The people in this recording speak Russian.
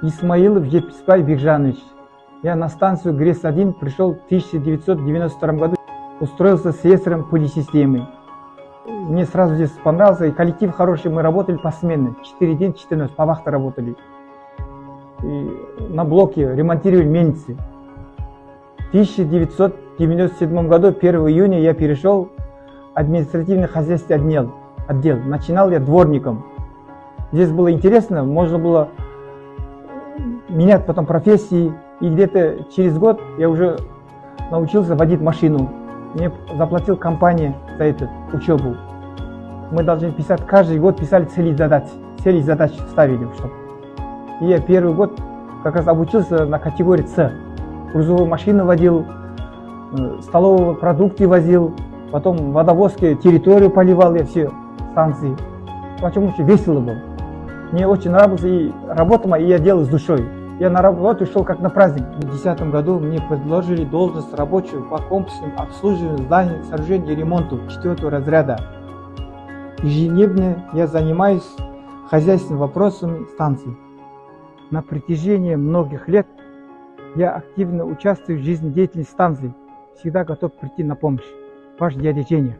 Исмаилов Жеписбай Бекжанович. Я на станцию ГРЭС-1 пришел в 1992 году. Устроился слесарем полисистемы. Мне сразу здесь понравился, и коллектив хороший, мы работали посменно. 4 дня, 4 ночи, по вахте работали. И на блоке ремонтировали мельницы. В 1997 году, 1 июня, я перешел в административно-хозяйственный отдел. Начинал я дворником. Здесь было интересно, можно было менять потом профессии. И где-то через год я уже научился водить машину. Мне заплатила компания за эту учебу. Мы должны писать, каждый год писали цели и задачи ставили. Чтобы. И я первый год как раз обучился на категории С. Грузовую машину водил, столовые продукты возил, потом водовозки, территорию поливал я все станции. Почему очень весело было. Мне очень нравилось и работа моя, и я делал с душой. Я на работу шел как на праздник. В 2010 году мне предложили должность рабочую по комплексному обслуживанию зданий, сооружений и ремонту 4 разряда. Ежедневно я занимаюсь хозяйственными вопросами станции. На протяжении многих лет я активно участвую в жизнедеятельности станции. Всегда готов прийти на помощь. Ваш дядя Женя.